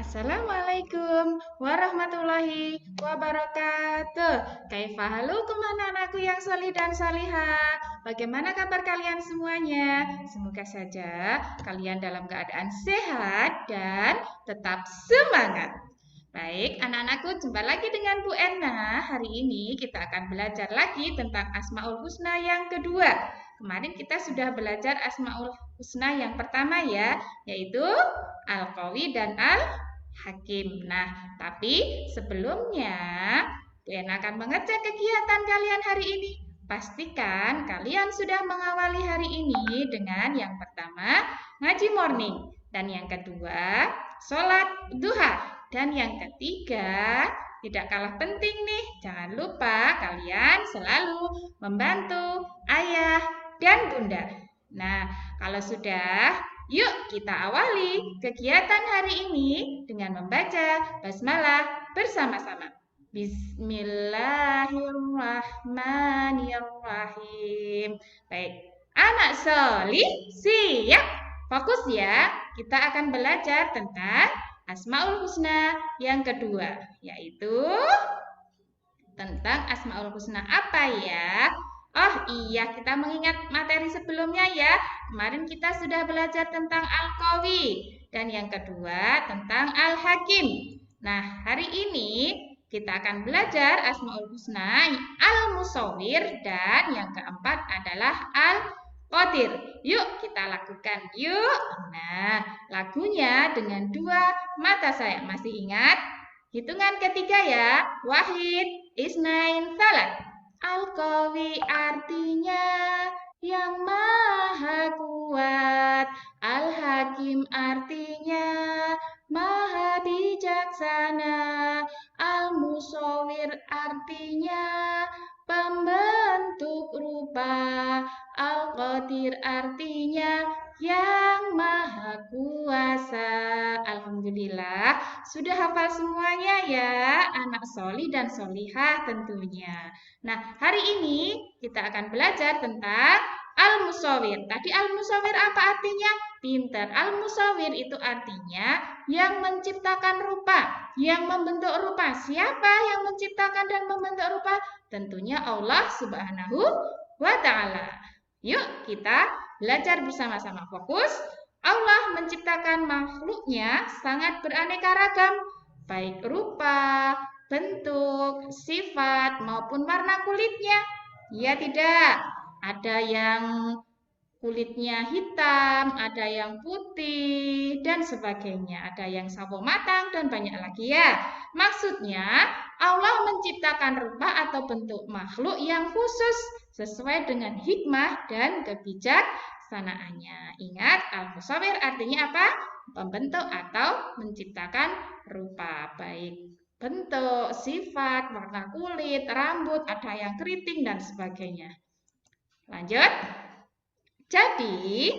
Assalamualaikum warahmatullahi wabarakatuh. Kaifahalukum anak-anakku yang solih dan solihah. Bagaimana kabar kalian semuanya? Semoga saja kalian dalam keadaan sehat dan tetap semangat. Baik, anak-anakku, jumpa lagi dengan Bu Enna. Hari ini kita akan belajar lagi tentang Asmaul Husna yang kedua. Kemarin kita sudah belajar Asmaul Husna yang pertama ya, yaitu Al-Qawi dan Al-Hakim. Nah, tapi sebelumnya Bu Enna akan mengecek kegiatan kalian hari ini. Pastikan kalian sudah mengawali hari ini dengan yang pertama, ngaji morning. Dan yang kedua, sholat duha. Dan yang ketiga, tidak kalah penting nih, jangan lupa kalian selalu membantu ayah dan bunda. Nah, kalau sudah, yuk kita awali kegiatan hari ini dengan membaca basmalah bersama-sama. Bismillahirrahmanirrahim. Baik, anak solih siap. Fokus ya, kita akan belajar tentang Asmaul Husna yang kedua, yaitu tentang Asmaul Husna apa ya? Oh iya, kita mengingat materi sebelumnya ya. Kemarin kita sudah belajar tentang Al-Qawi dan yang kedua tentang Al-Hakim. Nah, hari ini kita akan belajar Asmaul Husna Al-Musawwir dan yang keempat adalah Al-Qadir. Yuk kita lakukan yuk. Nah, lagunya dengan dua mata saya. Masih ingat? Hitungan ketiga ya. Wahid, isnain, salat. Al-Qawi artinya yang maha kuat. Al-Hakim artinya maha bijaksana. Al-Musawwir artinya pembentuk rupa. Al-Qadir artinya yang maha kuasa. Alhamdulillah, sudah hafal semuanya ya, anak solih dan solihah tentunya. Nah, hari ini kita akan belajar tentang Al-Musawwir. Tadi Al-Musawwir apa artinya? Pintar. Al-Musawwir itu artinya yang menciptakan rupa, yang membentuk rupa. Siapa yang menciptakan dan membentuk rupa? Tentunya Allah Subhanahu wa Ta'ala. Yuk kita belajar bersama-sama. Fokus. Allah menciptakan makhluknya sangat beraneka ragam, baik rupa, bentuk, sifat, maupun warna kulitnya. Ya tidak, ada yang kulitnya hitam, ada yang putih, dan sebagainya. Ada yang sawo matang, dan banyak lagi ya. Maksudnya, Allah menciptakan rupa atau bentuk makhluk yang khusus sesuai dengan hikmah dan kebijaksanaannya. Ingat, al-musawwir artinya apa? Pembentuk atau menciptakan rupa, baik bentuk, sifat, warna kulit, rambut, ada yang keriting, dan sebagainya. Lanjut. Jadi,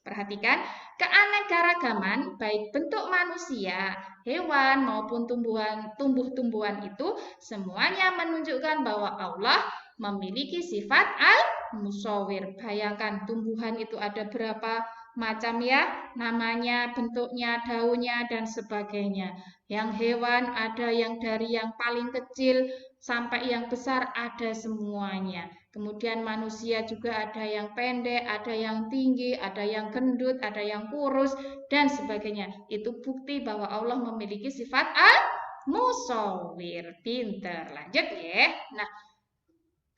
perhatikan keanekaragaman baik bentuk manusia, hewan maupun tumbuh-tumbuhan itu semuanya menunjukkan bahwa Allah memiliki sifat al-musawwir. Bayangkan tumbuhan itu ada berapa macam ya, namanya, bentuknya, daunnya, dan sebagainya. Yang hewan ada yang dari yang paling kecil sampai yang besar ada semuanya. Kemudian manusia juga ada yang pendek, ada yang tinggi, ada yang gendut, ada yang kurus, dan sebagainya. Itu bukti bahwa Allah memiliki sifat al-musawwir. Pinter. Lanjut ya. Nah,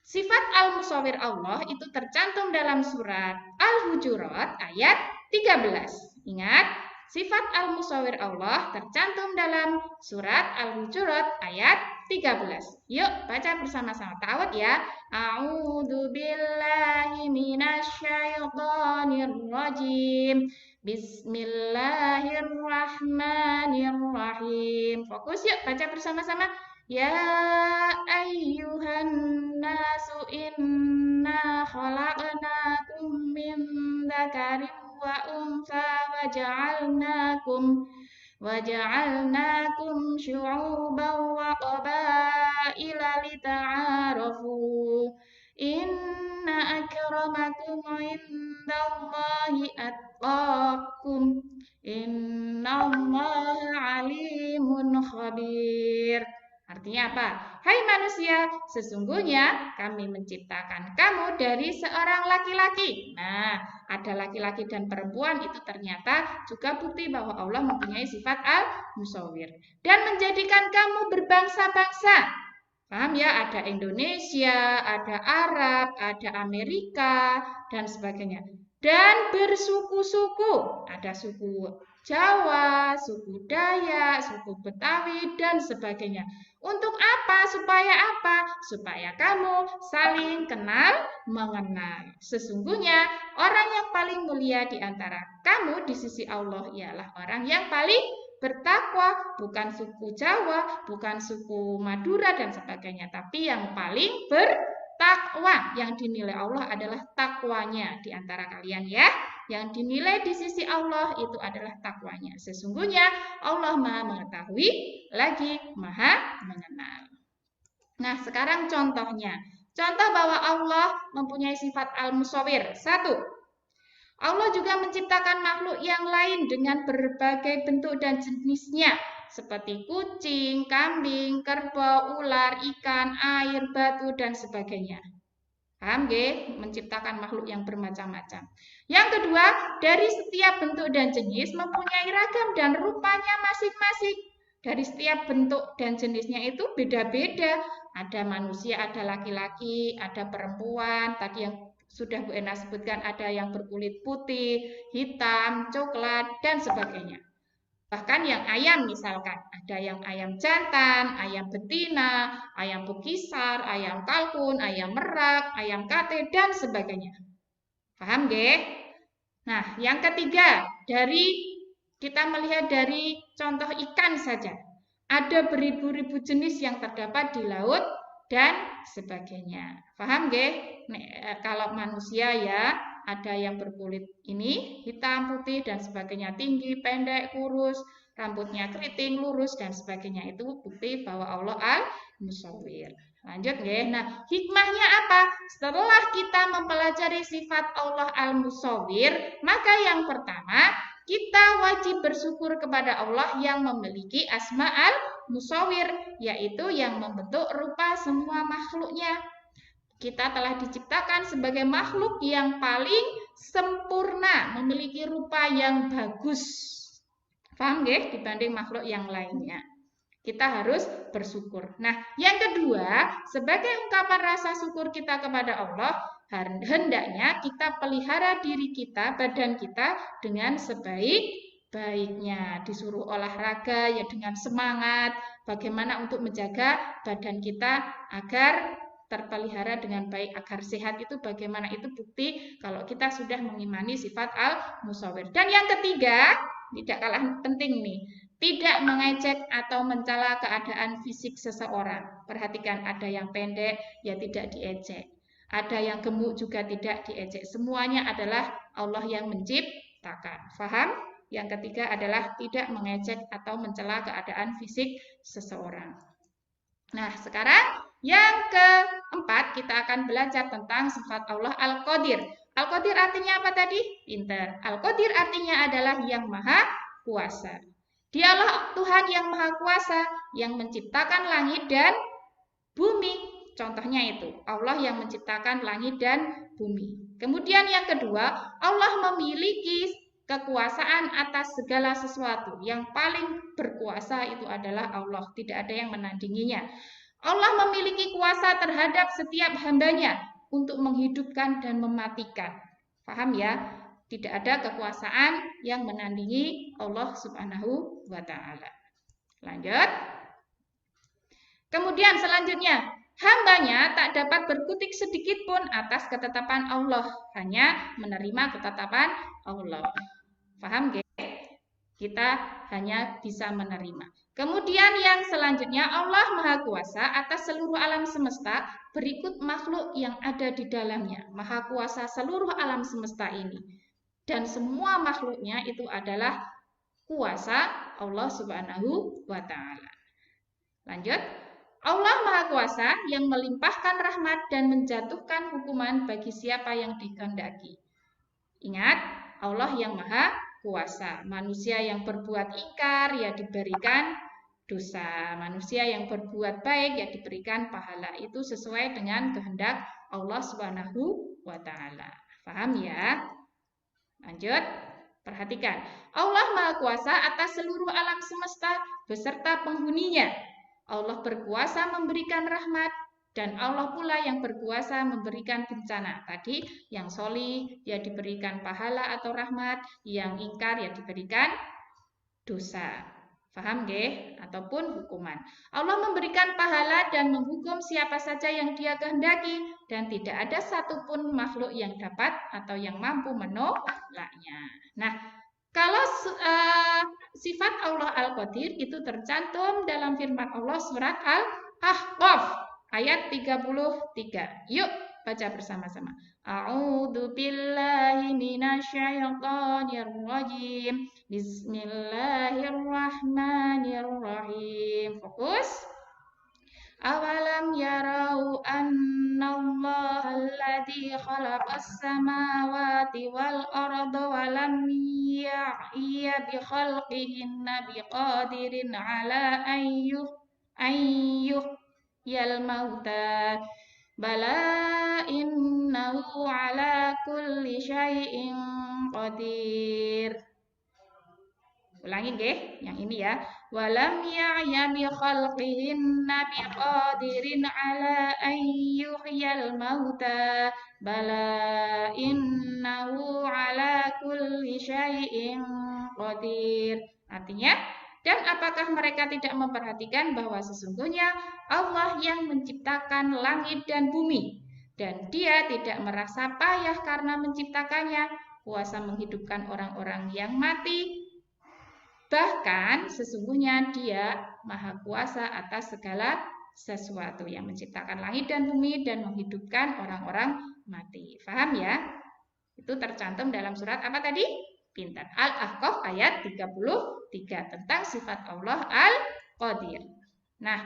sifat al-musawwir Allah itu tercantum dalam surat Al-Hujurat ayat 13. Ingat, sifat al-musawwir Allah tercantum dalam surat Al-Hujurat ayat 13. Yuk baca bersama-sama. Ta'awud ya. A'udzu billahi minasyaitonir rajim. Bismillahirrahmanirrahim. Fokus yuk baca bersama-sama. Ya ayyuhan nasu inna khalaqnakum min dzakarin wa untha waja'alnakum syu'uban wa qabaila lita'arafu. Inna akramakum indallahi atqakum. Innallaha alim alimun khabir. Artinya apa? Hai manusia, sesungguhnya kami menciptakan kamu dari seorang laki-laki. Nah, ada laki-laki dan perempuan itu ternyata juga bukti bahwa Allah mempunyai sifat al-musawwir. Dan menjadikan kamu berbangsa-bangsa. Paham ya? Ada Indonesia, ada Arab, ada Amerika, dan sebagainya. Dan bersuku-suku. Ada suku Jawa, suku Dayak, suku Betawi, dan sebagainya. Untuk apa? Supaya apa? Supaya kamu saling kenal mengenal. Sesungguhnya orang yang paling mulia di antara kamu di sisi Allah ialah orang yang paling bertakwa, bukan suku Jawa, bukan suku Madura dan sebagainya, tapi yang paling bertakwa. Yang dinilai Allah adalah takwanya di antara kalian ya. Yang dinilai di sisi Allah itu adalah takwanya. Sesungguhnya Allah Maha mengetahui lagi Maha mengenal. Nah, sekarang contohnya. Contoh bahwa Allah mempunyai sifat al-musawwir. 1. Allah juga menciptakan makhluk yang lain dengan berbagai bentuk dan jenisnya. Seperti kucing, kambing, kerbau, ular, ikan, air, batu, dan sebagainya. Paham nggih? Menciptakan makhluk yang bermacam-macam. Yang kedua, dari setiap bentuk dan jenis mempunyai ragam dan rupanya masing-masing. Dari setiap bentuk dan jenisnya itu beda-beda. Ada manusia, ada laki-laki, ada perempuan. Tadi yang sudah Bu Ena sebutkan ada yang berkulit putih, hitam, coklat, dan sebagainya. Bahkan yang ayam misalkan, ada yang ayam jantan, ayam betina, ayam bekisar, ayam kalkun, ayam merak, ayam kate, dan sebagainya. Paham nggih? Nah, yang ketiga, kita melihat dari contoh ikan saja. Ada beribu-ribu jenis yang terdapat di laut dan sebagainya. Paham nggih? Kalau manusia ya, ada yang berkulit ini hitam, putih, dan sebagainya, tinggi, pendek, kurus, rambutnya keriting, lurus, dan sebagainya. Itu bukti bahwa Allah al-musawwir. Lanjut nggih. Nah, hikmahnya apa? Setelah kita mempelajari sifat Allah al-musawwir, maka yang pertama, kita wajib bersyukur kepada Allah yang memiliki asma al-musawwir, yaitu yang membentuk rupa semua makhluknya. Kita telah diciptakan sebagai makhluk yang paling sempurna, memiliki rupa yang bagus. Paham nggih? Dibanding makhluk yang lainnya. Kita harus bersyukur. Nah, yang kedua, sebagai ungkapan rasa syukur kita kepada Allah, hendaknya kita pelihara diri kita, badan kita dengan sebaik-baiknya. Disuruh olahraga ya dengan semangat, bagaimana untuk menjaga badan kita agar terpelihara dengan baik, agar sehat. Itu bagaimana? Itu bukti kalau kita sudah mengimani sifat al-musawwir. Dan yang ketiga, tidak kalah penting nih, tidak mengejek atau mencela keadaan fisik seseorang. Perhatikan, ada yang pendek ya tidak diejek, ada yang gemuk juga tidak diejek. Semuanya adalah Allah yang menciptakan. Faham? Yang ketiga adalah tidak mengejek atau mencela keadaan fisik seseorang. Nah, sekarang yang keempat, kita akan belajar tentang sifat Allah Al-Qadir. Al-Qadir artinya apa tadi? Pintar. Al-Qadir artinya adalah yang maha kuasa. Dialah Tuhan yang maha kuasa, yang menciptakan langit dan bumi. Contohnya itu, Allah yang menciptakan langit dan bumi. Kemudian yang kedua, Allah memiliki kekuasaan atas segala sesuatu. Yang paling berkuasa itu adalah Allah. Tidak ada yang menandinginya. Allah memiliki kuasa terhadap setiap hambanya untuk menghidupkan dan mematikan. Paham ya? Tidak ada kekuasaan yang menandingi Allah Subhanahu wa Ta'ala. Lanjut. Kemudian selanjutnya, hambanya tak dapat berkutik sedikit pun atas ketetapan Allah, hanya menerima ketetapan Allah. Paham nggih? Kita hanya bisa menerima. Kemudian yang selanjutnya, Allah Maha Kuasa atas seluruh alam semesta berikut makhluk yang ada di dalamnya. Maha Kuasa seluruh alam semesta ini. Dan semua makhluknya itu adalah kuasa Allah Subhanahu wa Ta'ala. Lanjut. Allah Maha Kuasa yang melimpahkan rahmat dan menjatuhkan hukuman bagi siapa yang dikehendaki. Ingat, Allah yang Maha Kuasa. Manusia yang berbuat ingkar ya diberikan dosa. Manusia yang berbuat baik ya diberikan pahala. Itu sesuai dengan kehendak Allah Subhanahu wa taala. Paham ya? Lanjut. Perhatikan. Allah Maha Kuasa atas seluruh alam semesta beserta penghuninya. Allah berkuasa memberikan rahmat dan Allah pula yang berkuasa memberikan bencana. Tadi yang solih ya diberikan pahala atau rahmat, yang ingkar ya diberikan dosa. Paham nggih? Ataupun hukuman. Allah memberikan pahala dan menghukum siapa saja yang Dia kehendaki dan tidak ada satupun makhluk yang dapat atau yang mampu menolaknya. Nah, kalau sifat Allah Al-Qadir itu tercantum dalam firman Allah surat Al-Ahqaf ayat 33. Yuk baca bersama-sama. A'udzu billahi minasyaitonir rajim. Bismillahirrahmanirrahim. Fokus. Awalam yarau annallaha alladzi khalaqas samawati wal arda wa lam ya'ya bi khalqihinna biqadirin ala ayyuhyal mauta. Bala innahu ala kulli syai'in qadir. Ulangi nggih, yang ini ya. Walam ya'ya bi khalqihinna biqadirin ala ayyuhyal mauta. Bala innahu ala kulli syai'in qadir. Artinya, dan apakah mereka tidak memperhatikan bahwa sesungguhnya Allah yang menciptakan langit dan bumi, dan Dia tidak merasa payah karena menciptakannya, kuasa menghidupkan orang-orang yang mati. Bahkan sesungguhnya Dia Maha Kuasa atas segala sesuatu, yang menciptakan langit dan bumi dan menghidupkan orang-orang mati. Paham ya? Itu tercantum dalam surat apa tadi? Pintar. Al-Ahqaf ayat 33 tentang sifat Allah Al-Qadir. Nah,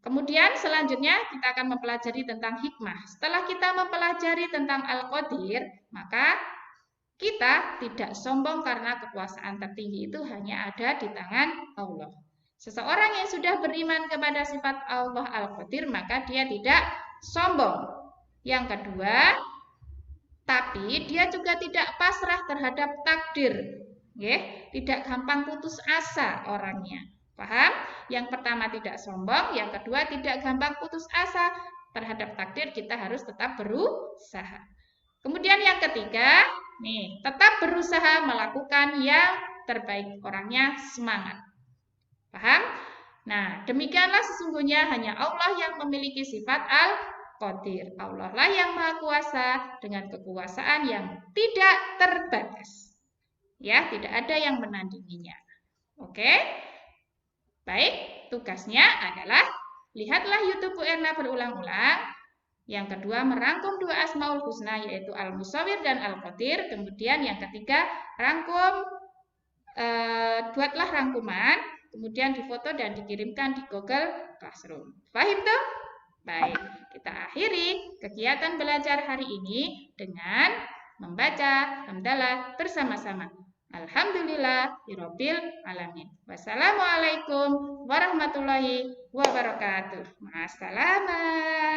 kemudian selanjutnya kita akan mempelajari tentang hikmah. Setelah kita mempelajari tentang Al-Qadir, maka kita tidak sombong karena kekuasaan tertinggi itu hanya ada di tangan Allah. Seseorang yang sudah beriman kepada sifat Allah Al-Qadir, maka dia tidak sombong. Yang kedua, tapi dia juga tidak pasrah terhadap takdir. Tidak gampang putus asa orangnya. Paham? Yang pertama tidak sombong, yang kedua tidak gampang putus asa terhadap takdir, kita harus tetap berusaha. Kemudian yang ketiga, tetap berusaha melakukan yang terbaik, orangnya semangat. Paham? Nah, demikianlah sesungguhnya hanya Allah yang memiliki sifat Al-Qadir. Allah lah yang Maha Kuasa dengan kekuasaan yang tidak terbatas. Ya, tidak ada yang menandinginya. Oke? Baik, tugasnya adalah lihatlah YouTube Bu Erna berulang-ulang. Yang kedua, merangkum dua Asmaul Husna yaitu Al-Musawwir dan Al-Qadir. Kemudian yang ketiga, buatlah rangkuman, kemudian difoto dan dikirimkan di Google Classroom. Paham tuh? Baik, kita akhiri kegiatan belajar hari ini dengan membaca hamdalah bersama-sama. Alhamdulillahirabbil alamin. Wassalamualaikum warahmatullahi wabarakatuh. Ma'assalamah.